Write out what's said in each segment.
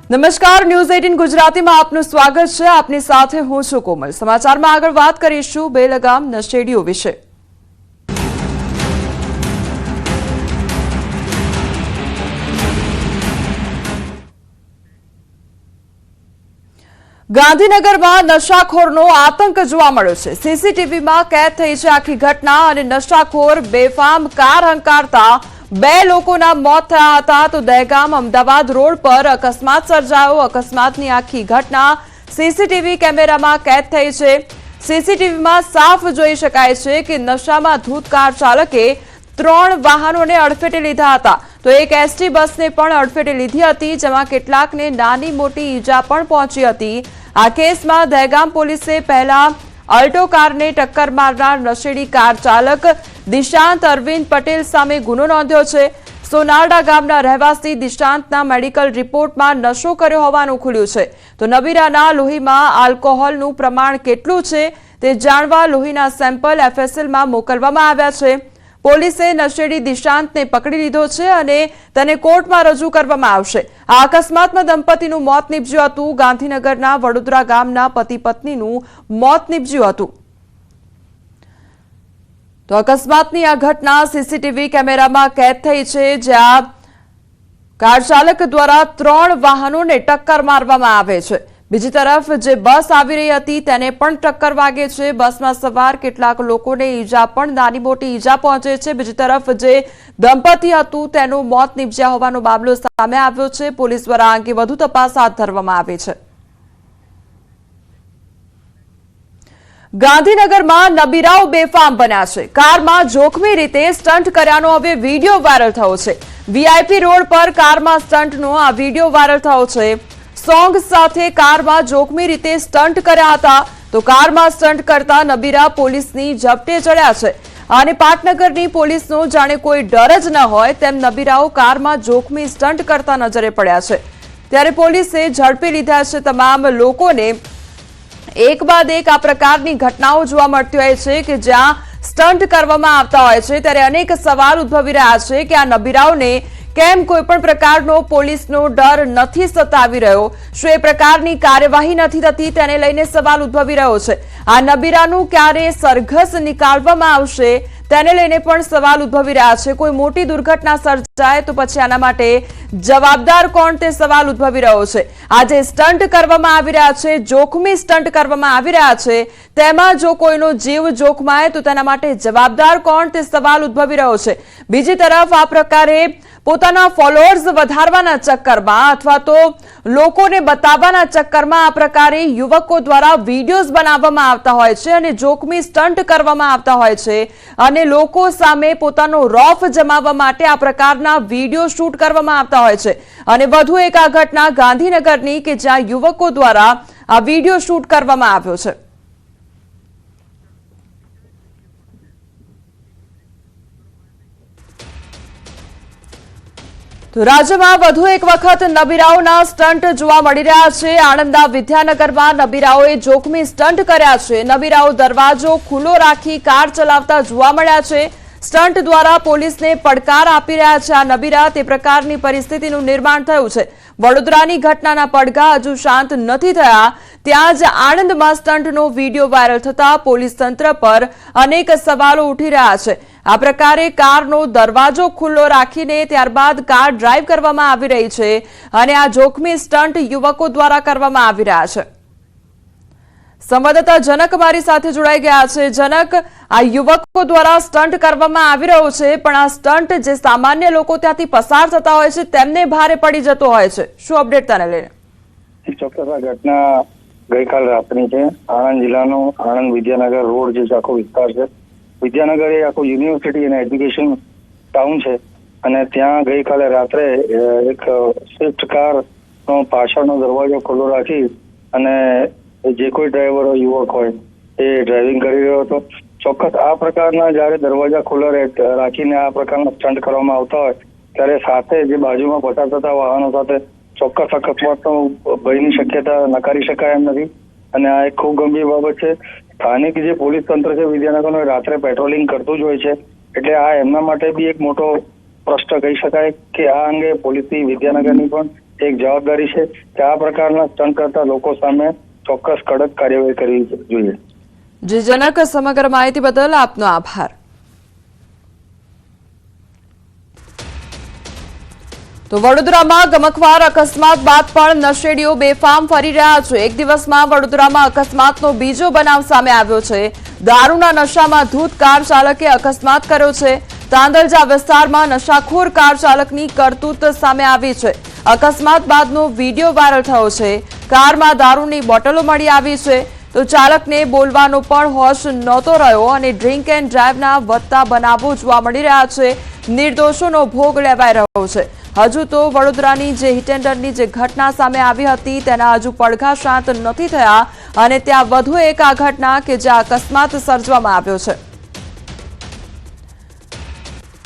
નમસ્કાર, ન્યૂઝ 18 ગુજરાતીમાં આપનું સ્વાગત છે। આપની સાથે હું છું કોમલ। સમાચારમાં આગળ વાત કરીશું બેલગામ નશેડીઓ વિશે। ગાંધીનગરમાં નશાખોરનો આતંક જોવા મળ્યો છે। સીસીટીવીમાં કેદ થઈ છે આખી ઘટના અને નશાખોર બેફામ કાર હંકારતા બે લોકોના મોત થયા હતા। તો દહેગામ અમદાવાદ રોડ પર અકસ્માત સર્જાયો। અકસ્માતની આખી ઘટના સીસીટીવી કેમેરામાં કેદ થઈ છે। સીસીટીવીમાં સાફ જોઈ શકાય છે કે નશામાં ધૂત કાર ચાલકે 3 વાહનોને અડફેટે લીધા હતા। તો એક એસટી બસને પણ અડફેટે લીધી હતી, જેમાં કેટલાકને નાની મોટી ઈજા પણ પહોંચી હતી। આ કેસમાં દહેગામ પોલીસે પહેલા અલ્ટો કારને ટક્કર મારનાર નશેડી કાર ચાલક દિશાંત અરવિંદ પટેલ સામે ગુનો નોંધ્યો છે। સોનારડા ગામના રહેવાસી દિશાંતના મેડિકલ રિપોર્ટમાં નશો કર્યો હોવાનું ખુલ્યું છે। તો નબીરાના લોહીમાં આલ્કોહોલનું પ્રમાણ કેટલું છે તે જાણવા લોહીના સેમ્પલ એફએસએલમાં મોકલવામાં આવ્યા છે। પોલીસે નશેડી દિશાંતને પકડી લીધો છે અને તેને કોર્ટમાં રજૂ કરવામાં આવશે। આ અકસ્માતમાં દંપતીનું મોત નીપજ્યું હતું। ગાંધીનગરના વડોદરા ગામના પતિ પત્નીનું મોત નીપજ્યું હતું। તો અકસ્માતની આ ઘટના સીસીટીવી કેમેરામાં કેદ થઈ છે, જ્યાં કાર ચાલક દ્વારા 3 વાહનોને ટક્કર મારવામાં આવે છે। બીજી તરફ જે બસ આવી રહી હતી તેને પણ ટક્કર વાગે છે। બસમાં સવાર કેટલાક લોકોને ઈજા પણ નાની મોટી ઈજા પહોંચે છે। બીજી તરફ જે દંપતી હતું તેનું મોત નીપજ્યા હોવાનો મામલો સામે આવ્યો છે। પોલીસ દ્વારા આ અંગે વધુ તપાસ હાથ ધરવામાં આવી છે। ગાંધીનગરમાં નબીરાઓ બેફામ બન્યા છે। કારમાં જોખમી રીતે સ્ટન્ટ કર્યાનો હવે વિડીયો વાયરલ થયો છે। વીઆઈપી રોડ પર કારમાં સ્ટન્ટનો આ વિડીયો વાયરલ થયો છે। સોંગ સાથે કારમાં જોખમી રીતે સ્ટન્ટ કર્યા હતા। તો કારમાં સ્ટન્ટ કરતા નબીરા પોલીસની ઝપટે ચડ્યા છે અને પાટનગરની પોલીસનો જાણે કોઈ ડર જ ન હોય તેમ નબીરાઓ કારમાં જોખમી સ્ટન્ટ કરતા નજરે પડ્યા છે। ત્યારે પોલીસે ઝડપી લીધા છે તમામ લોકોને। એક બાદ એક આ પ્રકારની ઘટનાઓ જોવા મળતી હોય છે કે જ્યાં સ્ટન્ટ કરવામાં આવતા હોય છે, ત્યારે અનેક સવાલ ઉદ્ભવી રહ્યા છે કે આ નબીરાઓને કેમ કોઈ પણ પ્રકારનો પોલીસનો ડર નથી સતાવી રહ્યો? શું એ પ્રકારની કાર્યવાહી નથી થતી? તેને લઈને સવાલ ઉદ્ભવી રહ્યો છે। આ નબીરાનું ક્યારે સરઘસ નીકાળવામાં આવશે તેને લઈને પણ સવાલ ઉદ્ભવી રહ્યા છે। કોઈ મોટી દુર્ઘટના સર્જાય તો પછી આના માટે જવાબદાર કોણ તે સવાલ ઉદ્ભવી રહ્યો છે। આજે સ્ટન્ટ કરવામાં આવી રહ્યા છે, જોખમી સ્ટન્ટ કરવામાં આવી રહ્યા છે, તેમાં જો કોઈનો જીવ જોખમાય તો તેના માટે જવાબદાર કોણ તે સવાલ ઉદ્ભવી રહ્યો છે। બીજી તરફ આ પ્રકારે પોતાના ફોલોઅર્સ વધારવાના ચક્કરમાં અથવા તો લોકોને બતાવવાના ચક્કરમાં આ પ્રકારે યુવકો દ્વારા વિડીયોઝ બનાવવામાં આવતા હોય છે અને જોખમી સ્ટન્ટ કરવામાં આવતા હોય છે અને લોકો સામે પોતાનો રોફ જમાવવા માટે આ પ્રકારના વિડીયો શૂટ કરવામાં આવતા હોય છે। અને વધુ એક આ ઘટના ગાંધીનગરની કે જ્યાં યુવકો દ્વારા આ વિડીયો શૂટ કરવામાં આવ્યો છે। તો રાજ્યમાં વધુ એક વખત નબીરાઓના સ્ટન્ટ જોવા મળી રહ્યા છે। આણંદના વિદ્યાનગરમાં નબીરાઓએ જોખમી સ્ટન્ટ કર્યા છે। નબીરાઓ દરવાજો ખુલ્લો રાખી કાર ચલાવતા જોવા મળ્યા છે। સ્ટન્ટ દ્વારા પોલીસને પડકાર આપી રહ્યા છે આ નબીરા। તે પ્રકારની પરિસ્થિતિનું નિર્માણ થયું છે। વડોદરાની ઘટનાના પડઘા હજુ શાંત નથી થયા, ત્યાં જ આણંદમાં સ્ટન્ટનો વિડીયો વાયરલ થતા પોલીસ તંત્ર પર અનેક સવાલો ઉઠી રહ્યા છે। આ પ્રકારે કારનો દરવાજો ખુલ્લો રાખીને ત્યારબાદ કાર ડ્રાઈવ કરવામાં આવી રહી છે અને આ જોખમી સ્ટન્ટ યુવકો દ્વારા કરવામાં આવી રહ્યા છે। સંવાદદાતા જનક મારી સાથે જોડાઈ ગયા છે। જનક, આ યુવકો દ્વારા સ્ટન્ટ કરવામાં આવી રહ્યો છે, પણ આ સ્ટન્ટ જે સામાન્ય લોકો ત્યાંથી પસાર થતા હોય છે તેમને ભારે પડી જતો હોય છે, શું અપડેટ તેને લઈને? ચોક્કસ આ ઘટના ગઈકાલ રાતની છે। આણંદ જિલ્લાનો આણંદ વિદ્યાનગર રોડ જે આખો વિસ્તાર છે, વિદ્યાનગર એ આખું યુનિવર્સિટી અને એજ્યુકેશન ટાઉન છે અને ત્યાં ગઈકાલે રાત્રે એક સ્વિફ્ટ કાર નો પાછળનો દરવાજો ખુલ્લો રાખી અને જે કોઈ ડ્રાઈવર યુવક હોય એ ડ્રાઇવિંગ કરી રહ્યો હતો। ચોક્કસ આ પ્રકારના જયારે દરવાજા ખુલ્લા રાખીને આ પ્રકારના સ્ટન્ટ કરવામાં આવતા હોય ત્યારે સાથે જે બાજુમાં પસાર થતા વાહનો સાથે ચોક્કસ અકસ્માતનો ભયની શક્યતા નકારી શકાય એમ નથી અને આ એક ખૂબ ગંભીર બાબત છે। સ્થાનિક જે પોલીસ તંત્ર છે વિદ્યાનગરનું રાત્રે પેટ્રોલિંગ કરતું જ હોય છે, એટલે આ એમના માટે બી એક મોટો પ્રશ્ન કહી શકાય કે આ અંગે પોલીસની વિદ્યાનગરની પણ એક જવાબદારી છે કે આ પ્રકારના સ્ટન્ટ કરતા લોકો સામે ચોક્કસ કડક કાર્યવાહી કરવી જોઈએ. જી જનક, સમગ્ર માહિતી બદલ આપનો આભાર. તો વડોદરામાં ગમખ્વાર અકસ્માત બાદ પણ નશેડીઓ બેફામ ફરી રહ્યા છે. એક દિવસમાં વડોદરામાં અકસ્માતનો બીજો બનાવ સામે આવ્યો છે. દારૂના નશામાં ધૂત કાર ચાલકે અકસ્માત કર્યો છે. તાંદલજા વિસ્તારમાં નશાખોર કાર ચાલકની કરતૂત સામે આવી છે. અકસ્માત બાદનો વિડીયો વાયરલ થયો છે. કારમાં દારૂની બોટલો મળી આવી છે. તો ચાલકને બોલવાનો પણ હોશ નહોતો રહ્યો અને ડ્રિંક એન્ડ ડ્રાઈવના વધતા બનાવો જોવા મળી રહ્યા છે. નિર્દોષોનો ભોગ લેવાઈ રહ્યો છે. હજુ તો વડોદરાની જે હિટ એન્ડ રનની જે ઘટના સામે આવી હતી તેના હજુ પડઘા શાંત નથી થયા અને ત્યાં વધુ એક આ ઘટના કે જ્યાં અકસ્માત સર્જવામાં આવ્યો છે.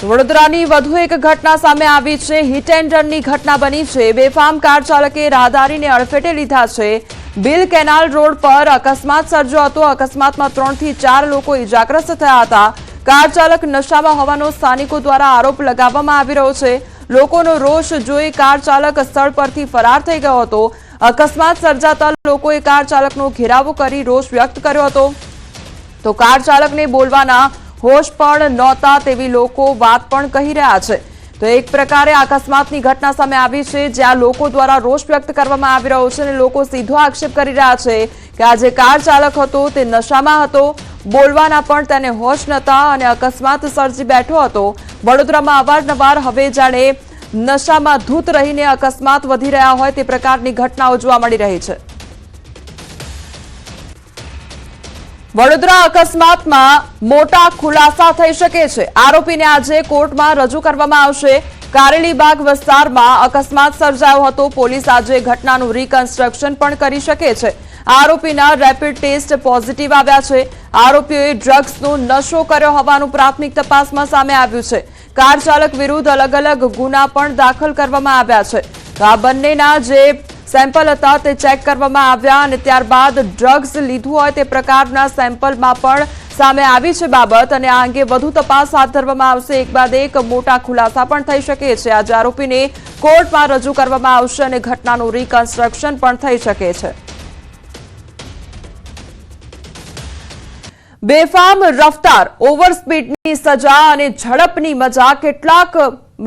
વડોદરાની વધુ એક ઘટના સામે આવી છે. હિટ એન્ડ રનની ઘટના બની છે. બેફામ કાર ચાલકે રાહદારીને અડફેટે લીધા છે. બિલ કેનાલ રોડ પર અકસ્માત સર્જ્યો હતો. અકસ્માતમાં 3 થી 4 લોકો ઇજાગ્રસ્ત થયા હતા. કાર ચાલક નશામાં હોવાનો સ્થાનિકો દ્વારા આરોપ લગાવવામાં આવી રહ્યો છે. લોકોનો રોષ જોઈ કાર ચાલક સ્થળ પરથી ફરાર થઈ ગયો હતો. અકસ્માત સર્જાતા લોકોએ કાર ચાલકનો ઘેરાવો કરી રોષ વ્યક્ત કર્યો હતો. તો કાર ચાલકને બોલવાના હોશ પણ નહોતા તેવી લોકો વાત પણ કહી રહ્યા છે. તો એક પ્રકારે અકસ્માતની ઘટના સામે આવી છે જ્યાં લોકો દ્વારા રોષ વ્યક્ત કરવામાં આવી રહ્યો છે અને લોકો સીધો આક્ષેપ કરી રહ્યા છે કે આ જે કાર ચાલક હતો તે નશામાં હતો, બોલવાના પણ તેને હોશ નહોતા અને અકસ્માત સર્જી બેઠો હતો. વડોદરામાં અવારનવાર હવે જાણે નશામાં ધૂત રહીને અકસ્માત વધી રહ્યા હોય તે પ્રકારની ઘટનાઓ જોવા મળી રહી છે. વડોદરા અકસ્માતમાં મોટા ખુલાસા થઈ શકે છે. આરોપીને આજે કોર્ટમાં રજૂ કરવામાં આવશે. કારેલીબાગ વિસ્તારમાં અકસ્માત સર્જાયો હતો. પોલીસ આજે ઘટનાનું રિકન્સ્ટ્રક્શન પણ કરી શકે છે. આરોપીના રેપિડ ટેસ્ટ પોઝિટિવ આવ્યા છે. આરોપીઓએ ડ્રગ્સનો નશો કર્યો હોવાનું પ્રાથમિક તપાસમાં સામે આવ્યું છે. કાર ચાલક વિરુદ્ધ અલગ અલગ ગુના પણ દાખલ કરવામાં આવ્યા છે. તો આ બંનેના જે સેમ્પલ હતા તે ચેક કરવામાં આવ્યા અને ત્યારબાદ ડ્રગ્સ લીધું હોય તે પ્રકારના સેમ્પલમાં પણ સામે આવી છે બાબત અને આ અંગે વધુ તપાસ હાથ ધરવામાં આવશે. એક બાદ એક મોટા ખુલાસા પણ થઈ શકે છે. આજે આરોપીને કોર્ટમાં રજૂ કરવામાં આવશે અને ઘટનાનું રિકન્સ્ટ્રક્શન પણ થઈ શકે છે. બેફામ રફતાર, ઓવર સ્પીડની સજા અને ઝડપની મજા કેટલાક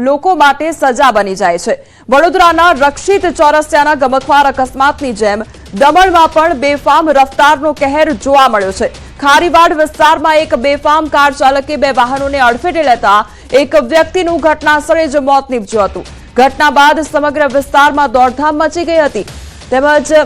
લોકો માટે સજા બની જાય છે. વડોદરાના રક્ષિત ચોરસિયાના ગમખ્વાર અકસ્માતની જેમ દમણમાં પણ બેફામ રફતારનો કહેર જોવા મળ્યો છે. ખારીવાડ વિસ્તારમાં એક બેફામ કાર ચાલકે 2 વાહનોને અડફેટે લેતા એક વ્યક્તિનું ઘટનાસ્થળે જ મોત નીપજ્યું હતું. ઘટના બાદ સમગ્ર વિસ્તારમાં દોડધામ મચી ગઈ હતી. તેમજ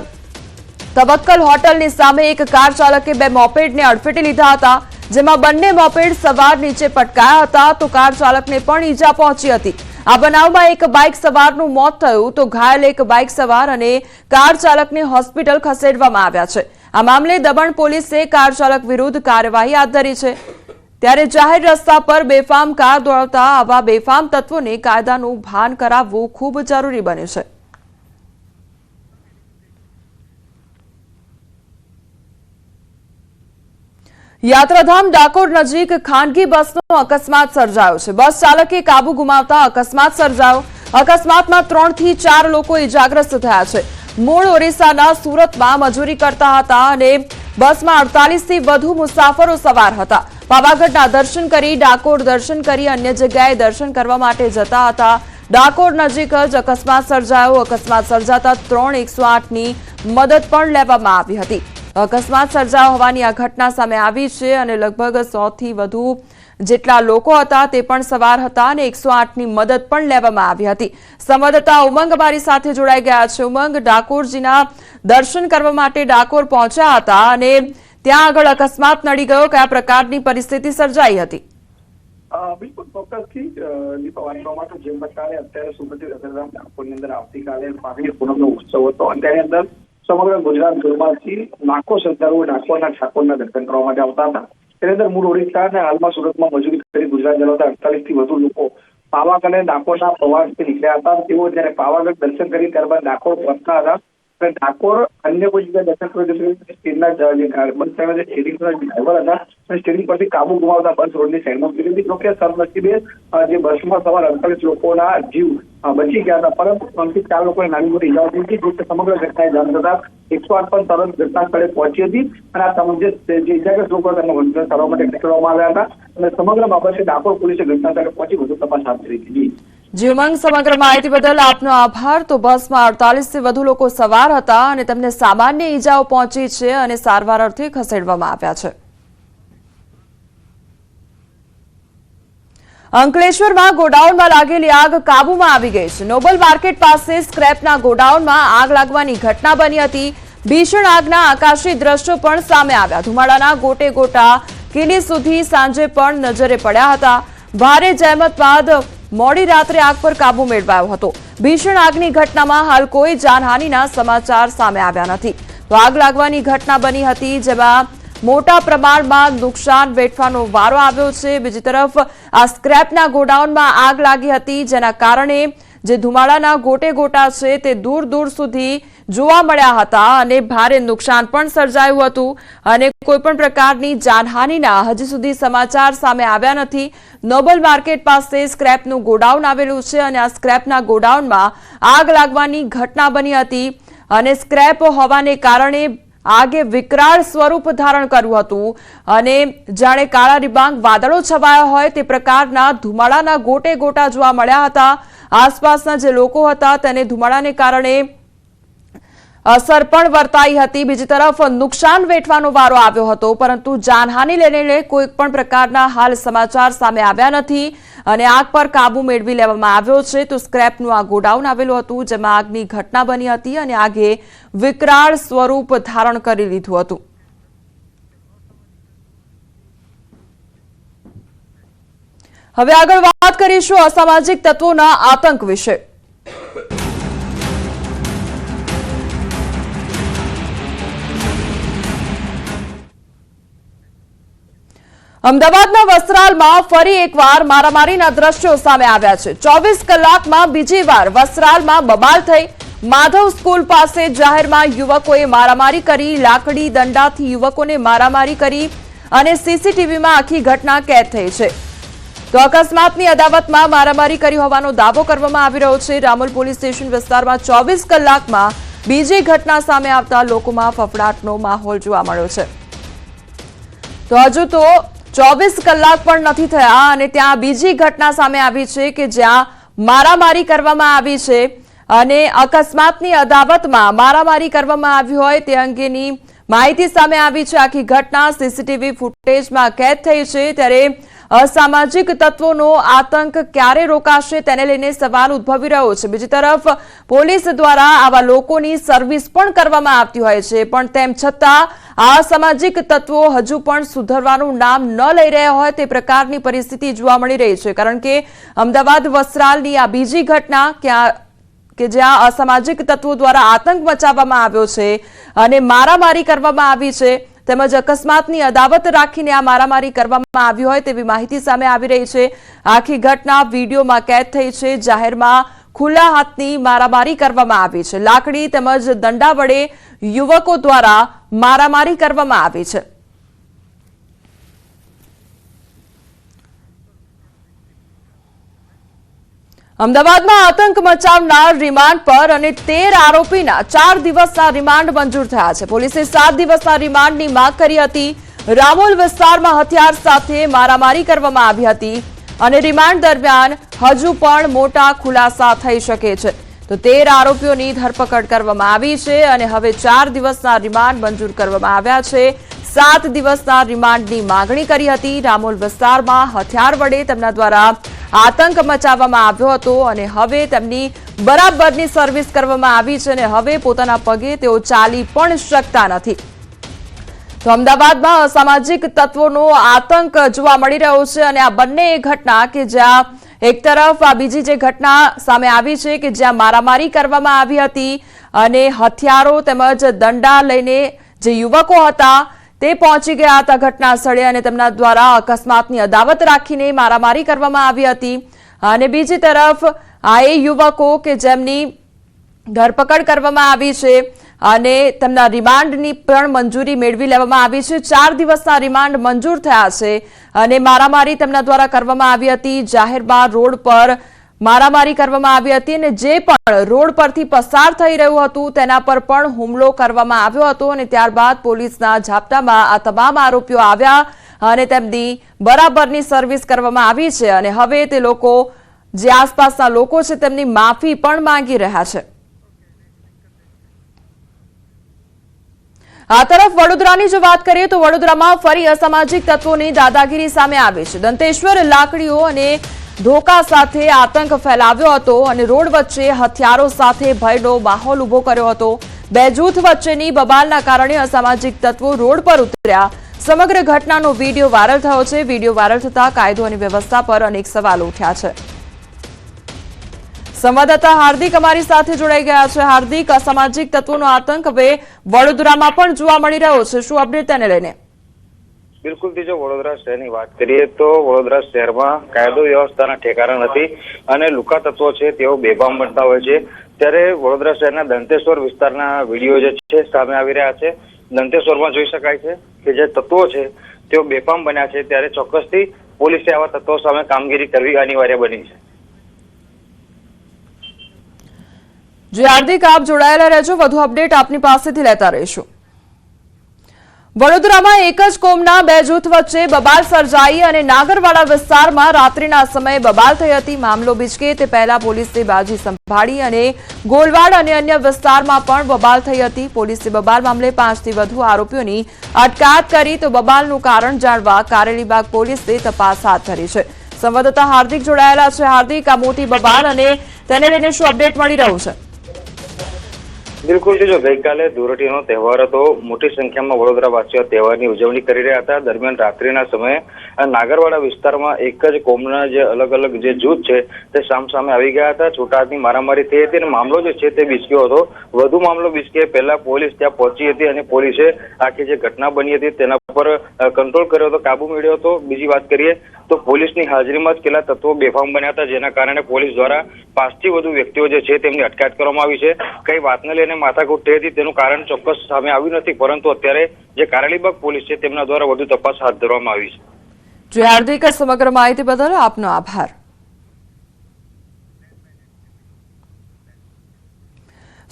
તવક્કલ હોટલની સામે એક કાર ચાલકે 2 મોપેડને અડફેટે લીધા હતા જેમાં બંને મોપેડ સવાર નીચે પટકાયા હતા તો કાર ચાલકને પણ ઈજા પહોંચી હતી. આ બનાવમાં એક બાઇક સવારનું મોત થયું તો ઘાયલ એક બાઇક સવાર અને કાર ચાલકને હોસ્પિટલ ખસેડવામાં આવ્યા છે. આ મામલે દમણ પોલીસે કાર ચાલક વિરુદ્ધ કાર્યવાહી હાથ ધરી છે. ત્યારે જાહેર રસ્તા પર બેફામ કાર દોડાવતા આવા બેફામ તત્વોને કાયદાનું ભાન કરાવવું ખૂબ જરૂરી બન્યું છે. યાત્રાધામ ડાકોર નજીક ખાનગી બસનો અકસ્માત સર્જાયો છે. બસ ચાલકે કાબુ ગુમાવતા અકસ્માત સર્જાયો. અકસ્માતમાં 3 થી 4 લોકો ઇજાગ્રસ્ત થયા છે. મૂળ ઓરિસ્સાના સુરતમાં મજૂરી કરતા હતા અને બસમાં 48 થી વધુ મુસાફરો સવાર હતા. પાવાગઢના દર્શન કરી ડાકોર દર્શન કરી અન્ય જગ્યાએ દર્શન કરવા માટે જતા હતા. ડાકોર નજીક જ અકસ્માત સર્જાયો. અકસ્માત સર્જાતા 3 108ની મદદ પણ લેવામાં આવી હતી. અકસ્માત સર્જાયો હોવાની આ ઘટના સામે આવી છે અને લગભગ 100 થી વધુ જેટલા લોકો હતા તે પણ સવાર હતા અને 108ની મદદ પણ લેવામાં આવી હતી. સંવાદદાતા ઉમંગ અમારી સાથે જોડાઈ ગયા છે. ઉમંગ, ડાકોરજીના દર્શન કરવા માટે ડાકોર પહોંચ્યા હતા અને ત્યાં આગળ અકસ્માત નડી ગયો. કયા પ્રકારની પરિસ્થિતિ સર્જાઈ હતી? બિલકુલ ચોક્કસથી દીપાવલી જેમ પ્રકારે અત્યારે સુરતી યાત્રાધામ ડાકોરની અંદર આવતીકાલે ફાગણી પૂનમનો ઉત્સવ હતો અને તેની અંદર સમગ્ર ગુજરાતભરમાંથી લાખો શ્રદ્ધાળુઓ ડાકોરના ઠાકોરના દર્શન કરવા માટે આવતા હતા. તેની અંદર મૂળ ઓડિશા અને હાલમાં સુરતમાં મજૂરી કરી ગુજરાત જતા 48 થી વધુ લોકો પાવાગઢ અને ડાકોરના પ્રવાસથી નીકળ્યા હતા. તેઓ જયારે પાવાગઢ દર્શન કરી ત્યારબાદ ડાકોર પહોંચતા હતા અને ડાકોર અન્ય કોઈ જગ્યાએ દર્શન કરી સ્ટેન્ડના બસ સ્ટેન્ડના જે સ્ટેરિંગ ડ્રાઈવર હતા અને સ્ટેરિંગ પરથી કાબુ ગુમાવતા બસ રોડની સાઈડમાં ઉતરી હતી. જોકે સદનસીબે જે બસમાં સવાર 48 લોકોના જીવ બચી ગયા હતા, પરંતુ 3 થી 4 લોકોને નાની મોટી ઇજાઓ થઈ હતી. જો સમગ્ર ઘટનાએ જાણ થતા 108 પણ તરત ઘટના સ્થળે પહોંચી હતી અને આ તમામ જે ઇજાગ્રસ્ત લોકો હતા તેમને હોસ્પિટલ સારવાર માટે ખસેડવામાં આવ્યા હતા અને સમગ્ર બાબતે ડાકોર પોલીસે ઘટના સ્થળે પહોંચી વધુ તપાસ હાથ ધરી હતી. જી ઉમંગ, સમગ્ર માહિતી બદલ આપનો આભાર. તો બસમાં 48 થી વધુ લોકો સવાર હતા અને તેમને સામાન્ય ઈજાઓ પહોંચી છે અને સારવાર અર્થે ખસેડવામાં આવ્યા છે. અંકલેશ્વરમાં ગોડાઉનમાં લાગેલી આગ કાબુમાં આવી ગઈ છે. નોબલ માર્કેટ પાસે સ્ક્રેપના ગોડાઉનમાં આગ લાગવાની ઘટના બની હતી. ભીષણ આગના આકાશી દ્રશ્યો પણ સામે આવ્યા. ધુમાડાના ગોટે ગોટા કિલી સુધી સાંજે પણ નજરે પડ્યા હતા. ભારે જહેમત બાદ મોડી રાત્રે આગ પર કાબુ મેળવાયો હતો. ભીષણ આગની ઘટનામાં હાલ કોઈ જાનહાનિના સમાચાર સામે આવ્યા નથી. તો આગ લાગવાની ઘટના બની હતી જેમાં મોટા પ્રમાણમાં નુકસાન વેઠવાનો વારો આવ્યો છે. બીજી તરફ આ સ્ક્રેપના ગોડાઉનમાં આગ લાગી હતી જેના કારણે જે ધુમાડાના ગોટે ગોટા છે તે દૂર દૂર સુધી જોવા મળ્યા હતા અને ભારે નુકસાન પણ સર્જાયું હતું અને કોઈ પણ પ્રકારની જાનહાનિના હજી સુધી સમાચાર સામે આવ્યા નથી. નોબલ માર્કેટ પાસે સ્ક્રેપનું ગોડાઉન આવેલું છે અને આ સ્ક્રેપના ગોડાઉનમાં આગ લાગવાની ઘટના બની હતી અને સ્ક્રેપ હોવાને કારણે આગે વિકરાળ સ્વરૂપ ધારણ કર્યું હતું અને જાણે કાળા ડિબાંગ વાદળો છવાયા હોય તે પ્રકારના ધુમાડાના ગોટે ગોટા જોવા મળ્યા હતા. આસપાસના જે લોકો હતા તેને ધુમાડાને કારણે અસર પણ વર્તાઈ હતી. બીજી તરફ નુકસાન વેઠવાનો વારો આવ્યો હતો, પરંતુ જાનહાનિ લઈને કોઈ પણ પ્રકારના હાલ સમાચાર સામે આવ્યા નથી અને આગ પર કાબુ મેળવી લેવામાં આવ્યો છે. તો સ્ક્રેપનું આ ગોડાઉન આવેલું હતું જેમાં આગની ઘટના બની હતી અને આગે વિકરાળ સ્વરૂપ ધારણ કરી લીધું હતું. હવે આગળ વાત કરીશું અસામાજિક તત્વોના આતંક વિશે. અમદાવાદના વસ્ત્રાલમાં ફરી એકવાર મારામારીના દ્રશ્યો સામે આવ્યા છે. 24 કલાકમાં બીજી વાર વસ્ત્રાલમાં બબાલ થઈ. માધવ સ્કૂલ પાસે જાહેરમાં યુવકોએ મારામારી કરી. લાકડી દંડાથી યુવકોને મારામારી કરી અને સીસીટીવીમાં આખી ઘટના કેદ થઈ છે. તો અકસ્માતની અદાવતમાં મારામારી કરી હોવાનો દાવો કરવામાં આવી રહ્યો છે. રામોલ પોલીસ સ્ટેશન વિસ્તારમાં 24 કલાકમાં બીજી ઘટના સામે આવતા લોકોમાં ફફડાટનો માહોલ જોવા મળ્યો છે. તો હજુ તો 24 કલાક પણ નથી થયા અને ત્યાં બીજી ઘટના સામે આવી છે કે જ્યાં મારામારી કરવામાં આવી છે અને અકસ્માતની અદાવતમાં મારામારી કરવામાં આવી હોય તે અંગેની માહિતી સામે આવી છે. આખી ઘટના સીસીટીવી ફૂટેજમાં કેદ થઈ છે. ત્યારે અસામાજિક તત્વોનો આતંક ક્યારે રોકાશે તેને લઈને સવાલ ઉદ્ભવી રહ્યો છે. બીજી તરફ પોલીસ દ્વારા આવા લોકોની સર્વિસ પણ કરવામાં આવતી હોય છે, પણ તેમ છતાં અસામાજિક તત્વો હજુ પણ સુધરવાનું નામ ન લઈ રહ્યા હોય તે પ્રકારની પરિસ્થિતિ જોવા મળી રહી છે. કારણ કે અમદાવાદ વસ્ત્રાલની આ બીજી ઘટના કે જ્યાં અસામાજિક તત્વો દ્વારા આતંક મચાવવામાં આવ્યો છે અને મારામારી કરવામાં આવી છે, તેમજ અકસ્માતની અદાવત રાખીને આ મારામારી કરવામાં આવી હોય તેવી માહિતી સામે આવી રહી છે. આખી ઘટના વિડીયોમાં કેદ થઈ છે. જાહેરમાં ખુલ્લા હાથની મારામારી કરવામાં આવી છે. લાકડી તેમજ દંડા વડે યુવકો દ્વારા મારામારી કરવામાં આવી છે. અમદાવાદમાં આતંક મચાવનાર રિમાન્ડ પર અને 13 આરોપીના 4 દિવસના રિમાન્ડ મંજૂર થયા છે. પોલીસે 7 દિવસના રિમાન્ડની માંગ કરી હતી. રામોલ વિસ્તારમાં હથિયાર સાથે મારામારી કરવામાં આવી હતી અને રિમાન્ડ દરમિયાન હજુ પણ મોટા ખુલાસા થઈ શકે છે. તો 13 આરોપીઓની ધરપકડ કરવામાં આવી છે અને હવે 4 દિવસના રિમાન્ડ મંજૂર કરવામાં આવ્યા છે. 7 દિવસના રિમાન્ડની માંગણી કરી હતી. રામોલ વિસ્તારમાં હથિયાર વડે તેમના દ્વારા આતંક મચાવવામાં આવ્યો હતો અને હવે તેમની બરાબરની સર્વિસ કરવામાં આવી છે અને હવે પોતાના પગે તેઓ ચાલી પણ શકતા નથી. તો અમદાવાદમાં અસામાજિક તત્વોનો આતંક જોવા મળી રહ્યો છે અને આ બંને ઘટના કે જ્યાં એક તરફ આ બીજી જે ઘટના સામે આવી છે કે જ્યાં મારામારી કરવામાં આવી હતી અને હથિયારો તેમજ દંડા લઈને જે યુવકો હતા તે પહોંચી ગયા હતા ઘટના સ્થળે અને તેમના દ્વારા અકસ્માતની અદાવત રાખીને મારામારી કરવામાં આવી હતી અને બીજી તરફ આ એ યુવકો કે જેમની ધરપકડ કરવામાં આવી છે અને તેમના રિમાન્ડની પણ મંજૂરી મેળવી લેવામાં આવી છે। 4 દિવસના રિમાન્ડ મંજૂર થયા છે અને મારામારી તેમના દ્વારા કરવામાં આવી હતી। જાહેરમાં રોડ પર મારામારી કરવામાં આવી હતી અને જે પણ રોડ પરથી પસાર થઈ રહ્યું હતું તેના પર પણ હુમલો કરવામાં આવ્યો હતો અને ત્યારબાદ પોલીસના ઝાપટામાં આ તમામ આરોપીઓ આવ્યા અને તેમની બરાબરની સર્વિસ કરવામાં આવી છે અને હવે તે લોકો જે આસપાસના લોકો છે તેમની માફી પણ માંગી રહ્યા છે। આ તરફ વડોદરાની જો વાત કરીએ તો વડોદરામાં ફરી અસામાજિક તત્વોની દાદાગીરી સામે આવી છે। દંતેશ્વર લાકડીઓ અને ધોકા સાથે આતંક ફેલાવ્યો હતો અને રોડ વચ્ચે હથિયારો સાથે ભયનો માહોલ ઉભો કર્યો હતો। બે જૂથ વચ્ચેની બબાલના કારણે અસામાજિક તત્વો રોડ પર ઉતર્યા। સમગ્ર ઘટનાનો વિડીયો વાયરલ થયો છે। વિડીયો વાયરલ થતા કાયદો અને વ્યવસ્થા પર અનેક સવાલો ઉઠ્યા છે। સંવાદદાતા હાર્દિક અમારી સાથે જોડાઈ ગયા છે। હાર્દિક, અસામાજિક તત્વોનો આતંક હવે વડોદરામાં પણ જોવા મળી રહ્યો છે, શું અપડેટ તેને લઈને? બિલકુલ જો વડોદરા શહેરની વાત કરીએ તો વડોદરા શહેરમાં કાયદો વ્યવસ્થાના ઠેકાણા નથી અને લુકા તત્વો છે તેઓ બેફામ બનતા હોય છે। ત્યારે વડોદરા શહેરના દંતેશ્વર વિસ્તારના વિડીયો જે છે સામે આવી રહ્યા છે। દંતેશ્વરમાં જોઈ શકાય છે કે જે તત્વો છે તેઓ બેફામ બન્યા છે, ત્યારે ચોક્કસથી પોલીસે આવા તત્વો સામે કામગીરી કરવી અનિવાર્ય બની છે। જે હાર્દિક, આપ જોડાયેલા રહેજો, વધુ અપડેટ આપની પાસેથી લેતા રહીશું। વડોદરામાં એક જ કોમના બે જૂથ વચ્ચે બબાલ સર્જાઈ અને નાગરવાડા વિસ્તારમાં રાત્રિના સમયે બબાલ થઈ હતી। મામલો બીચકે તે પહેલા પોલીસે બાજી સંભાળી અને ગોલવાડ અને અન્ય વિસ્તારમાં પણ બબાલ થઈ હતી। પોલીસે બબાલ મામલે 5 થી વધુ આરોપીઓની અટકાયત કરી તો બબાલનું કારણ જાણવા કારેલીબાગ પોલીસે તપાસ હાથ ધરી છે। સંવાદદાતા હાર્દિક જોડાયેલા છે। હાર્દિક, આ મોટી બબાલ અને તેને લઈને શું અપડેટ મળી રહ્યું છે? બિલકુલ જો ગઈકાલે ધૂળેટીનો તહેવાર હતો, મોટી સંખ્યામાં વડોદરાવાસીઓ તહેવારની ઉજવણી કરી રહ્યા હતા। દરમિયાન રાત્રિના સમયે નાગરવાડા વિસ્તારમાં એક જ કોમના જે અલગ અલગ જે જૂથ છે તે સામસામે આવી ગયા હતા। છૂટાહાથની મારામારી થઈ હતી અને મામલો જે છે તે બીચક્યો હતો। વધુ મામલો બીચકે પહેલા પોલીસ ત્યાં પહોંચી હતી અને પોલીસે આખી જે ઘટના બની હતી તેના પર કંટ્રોલ કર્યો હતો, કાબુ મેળવ્યો હતો। બીજી વાત કરીએ તો પોલીસની હાજરીમાં જ કેટલા તત્વો બેફામ બન્યા હતા, જેના કારણે પોલીસ દ્વારા 5 થી વધુ વ્યક્તિઓ જે છે તેમની અટકાયત કરવામાં આવી છે। કઈ વાતને લઈને માથાકૂટ થઈ હતી તેનું કારણ ચોક્કસ સામે આવ્યું નથી, પરંતુ અત્યારે જે કારેલીબાગ પોલીસ છે તેમના દ્વારા વધુ તપાસ હાથ ધરવામાં આવી છે। જે હાર્દિક, સમગ્ર માહિતી બદલ આપનો આભાર।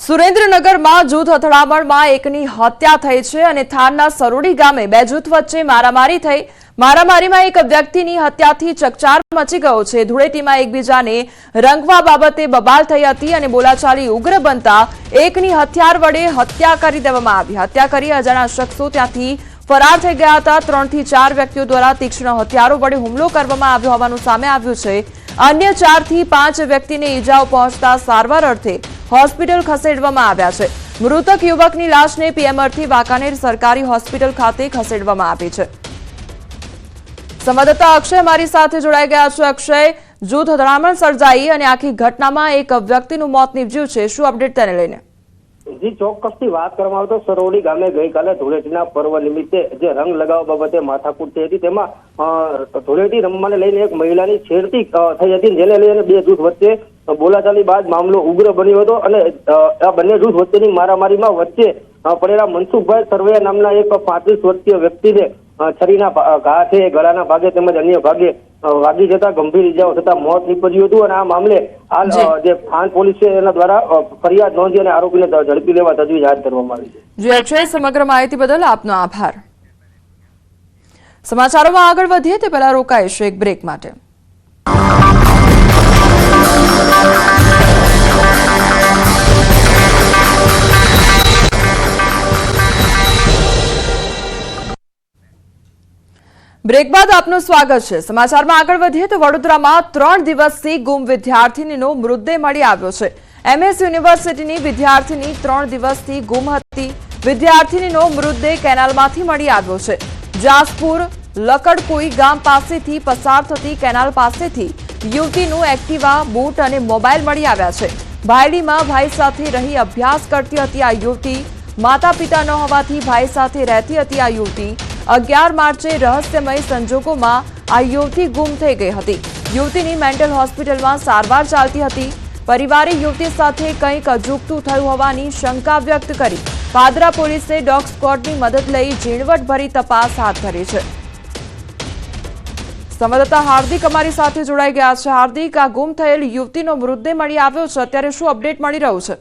સુરેન્દ્રનગરમાં જૂથ અથડામણમાં એકની હત્યા થઈ છે અને થાનના સરોડી ગામે બે જૂથ વચ્ચે મારામારી થઈ। મારામારીમાં એક વ્યક્તિની હત્યાથી ચકચાર મચી ગયો છે। ધૂળેટીમાં એકબીજાને રંગવા બાબતે બબાલ થઈ હતી અને બોલાચાલી ઉગ્ર બનતા એકની હથિયાર વડે હત્યા કરી દેવામાં આવી। હત્યા કરી અજાણ્યા શખ્સો ત્યાંથી ફરાર થઈ ગયા હતા। 3 થી 4 વ્યક્તિઓ દ્વારા તીક્ષ્ણ હથિયારો વડે હુમલો કરવામાં આવ્યો હોવાનું સામે આવ્યું છે। અન્ય 4 થી 5 વ્યક્તિને ઈજાઓ પહોંચતા સારવાર અર્થે હોસ્પિટલ ખસેડવામાં આવ્યા છે। મૃતક યુવકની લાશને પીએમ અર્થી વાંકાનેર સરકારી હોસ્પિટલ ખાતે ખસેડવામાં આવી છે। સંવાદદાતા અક્ષય મારી સાથે જોડાઈ ગયા છે। અક્ષય, જૂથ અથડામણ સર્જાઈ અને આખી ઘટનામાં એક વ્યક્તિનું મોત નીપજ્યું છે, શું અપડેટ તેને લઈને? જી, ચોક્કસથી વાત કરવામાં આવે તો સરોડી ગામે ગઈકાલે ધૂળેટીના પર્વ નિમિત્તે જે રંગ લગાવવા બાબતે માથાકૂટ થઈ હતી, તેમાં ધૂળેટી રમવાને લઈને એક મહિલાની છેડતી થઈ હતી, જેને લઈને બે જૂથ વચ્ચે બોલાચાલી બાદ મામલો ઉગ્ર બન્યો હતો અને આ બંને જૂથ વચ્ચેની મારામારીમાં વચ્ચે પડેલા મનસુખભાઈ સરવૈયા નામના એક 35 વર્ષીય વ્યક્તિને છરીના ઘા છે, ગળાના ભાગે તેમજ અન્ય ભાગે વાગી જતા ગંભીર ઇજાઓ થતા મોત નીપજ્યું હતું અને આ મામલે હાલ જે થાન પોલીસ છે એના દ્વારા ફરિયાદ નોંધી અને આરોપીને ઝડપી લેવા તજવીજ હાથ ધરવામાં આવી છે। જી અક્ષય, સમગ્ર માહિતી બદલ આપનો આભાર। સમાચારોમાં આગળ વધીએ તે પહેલા રોકાઈશું એક બ્રેક માટે। બ્રેક બાદ આપનું સ્વાગત છે। સમાચારમાં આગળ વધીએ તો વડોદરામાં 3 દિવસથી ગુમ વિદ્યાર્થીનીનો મૃતદેહ મળી આવ્યો છે। એમએસ યુનિવર્સિટીની વિદ્યાર્થીની 3 દિવસથી ગુમ હતી। વિદ્યાર્થીનીનો મૃતદેહ કેનાલમાંથી મળી આવ્યો છે। જાસપુર લકડકોઈ ગામ પાસેથી પસાર થતી કેનાલ પાસેથી યુવતીનું એક્ટિવા, બૂટ અને મોબાઈલ મળી આવ્યા છે। ભાયડીમાં ભાઈ સાથે રહી અભ્યાસ કરતી હતી આ યુવતી। માતા પિતા ન હોવાથી ભાઈ સાથે રહેતી હતી આ યુવતી। 11 માર્ચે રહસ્યમય સંજોગોમાં આ યુવતી ગુમ થઈ ગઈ હતી। યુવતીની મેન્ટલ હોસ્પિટલમાં સારવાર ચાલતી હતી। પરિવારે યુવતી સાથે કંઈક અજુગતું થયું હોવાની શંકા વ્યક્ત કરી પાદરા પોલીસે ડોગ સ્ક્વોડની મદદ લઈ ઝીણવટભરી તપાસ હાથ ધરી છે। સંવાદદાતા હાર્દિક અમારી સાથે જોડાઈ ગયા છે। હાર્દિક, આ ગુમ થયેલ યુવતીનો મૃતદેહ મળી આવ્યો છે, અત્યારે શું અપડેટ મળી રહ્યું છે?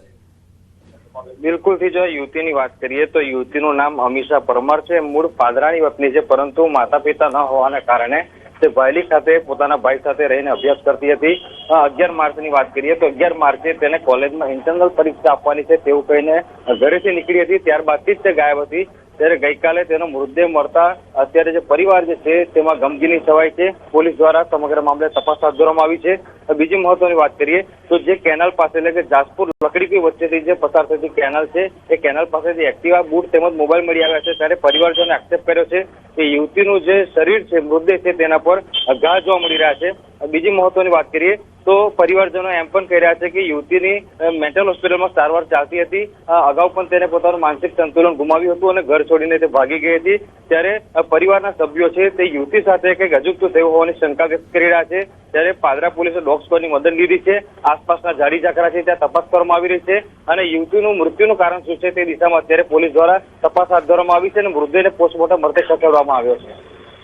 બિલકુલ થી જો યુવતીની વાત કરીએ તો યુવતીનું નામ અમીષા પરમાર છે, મૂળ પાદરાની વતની છે, પરંતુ માતા પિતા ન હોવાને કારણે તે વાયલી ખાતે પોતાના ભાઈ સાથે રહીને અભ્યાસ કરતી હતી। 11 માર્ચની વાત કરીએ તો 11 માર્ચે તેને કોલેજમાં ઇન્ટરનલ પરીક્ષા આપવાની છે તેવું કહીને ઘરેથી નીકળી હતી, ત્યારબાદથી જ તે ગાયબ હતી। ત્યારે ગઈકાલે તેનો મૃતદેહ મળતા અત્યારે જે પરિવાર જે છે તેમાં ગમગીની છવાઈ છે। પોલીસ દ્વારા સમગ્ર મામલે તપાસ હાથ ધરવામાં આવી છે। બીજી મહત્વની વાત કરીએ તો જે કેનાલ પાસે એટલે કે જાસપુર લકડીકી વચ્ચેથી જે પસાર થતી કેનાલ છે એ કેનાલ પાસેથી એક્ટિવા બૂટ તેમજ મોબાઈલ મળી આવ્યા છે। ત્યારે પરિવારજનોએ આક્ષેપ કર્યો છે કે યુવતીનું જે શરીર છે, મૃતદેહ છે, તેના પર ઘા જોવા મળી રહ્યા છે। બીજી મહત્વની વાત કરીએ તો પરિવારજનો એમ પણ કહી રહ્યા છે કે યુવતીની મેન્ટલ હોસ્પિટલમાં સારવાર ચાલતી હતી। અગાઉ પણ તેને પોતાનું માનસિક સંતુલન ગુમાવ્યું હતું અને ઘર છોડીને તે ભાગી ગઈ હતી। ત્યારે પરિવારના સભ્યો છે તે યુવતી સાથે કંઈક અજુગતું થયું હોવાની શંકા વ્યક્ત કરી રહ્યા છે। ત્યારે પાદરા પોલીસે ડોગ સ્ક્વોડની મદદ લીધી છે, આસપાસના ઝાડી ઝાકરા છે ત્યાં તપાસ કરવામાં આવી રહી છે અને યુવતીનું મૃત્યુનું કારણ શું છે તે દિશામાં અત્યારે પોલીસ દ્વારા તપાસ હાથ ધરવામાં આવી છે અને મૃતદેહને પોસ્ટમોર્ટમ અર્થે ખસેડવામાં આવ્યો છે।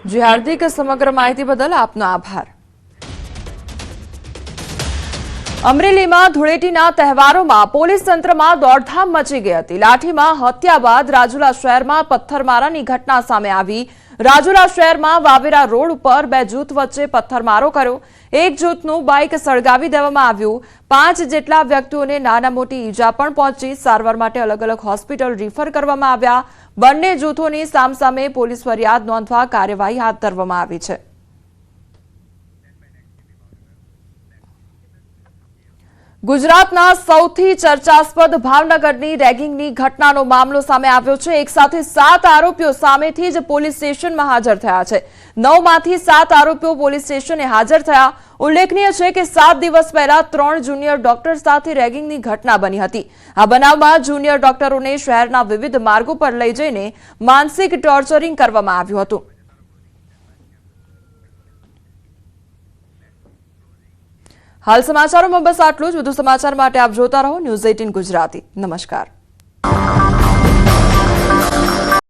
જી હાર્દિક, સમગ્ર માહિતી બદલ આપનો આભાર। અમરેલીમાં ધૂળેટીના તહેવારોમાં પોલીસ તંત્રમાં દોડધામ મચી ગઈ હતી। લાઠીમાં હત્યા બાદ રાજુલા શહેરમાં પથ્થરમારાની ઘટના સામે આવી। રાજુલા શહેરમાં વાવેરા રોડ ઉપર બે જૂથ વચ્ચે પથ્થરમારો કર્યો। એક જૂથનું બાઇક સળગાવી દેવામાં આવ્યું। 5 જેટલા વ્યક્તિઓને નાના મોટી ઈજા પણ પહોંચી। સારવાર માટે અલગ અલગ હોસ્પિટલ રિફર કરવામાં આવ્યા। બંને જૂથોની સામસામે પોલીસ ફરિયાદ નોંધવા કાર્યવાહી હાથ ધરવામાં આવી છે। ગુજરાતના સૌથી ચર્ચાસ્પદ ભાવનગરની રેગિંગની ઘટનાનો મામલો સામે આવ્યો છે। એક સાથે 7 આરોપીઓ સામેથી જ પોલીસ સ્ટેશનમાં હાજર થયા છે। 9 માંથી 7 આરોપીઓ પોલીસ સ્ટેશને હાજર થયા। ઉલ્લેખનીય છે કે 7 દિવસ પહેલા 3 જુનિયર ડોક્ટર સાથે રેગિંગની ઘટના બની હતી। આ બનાવમાં જુનિયર ડોક્ટરોને શહેરના વિવિધ માર્ગો પર લઈ જઈને માનસિક ટોર્ચરિંગ કરવામાં આવ્યું હતું। હાલ સમાચારોમાં બસ આટલું જ। વધુ સમાચાર માટે આપ જોતા રહો ન્યૂઝ 18 ગુજરાતી। નમસ્કાર।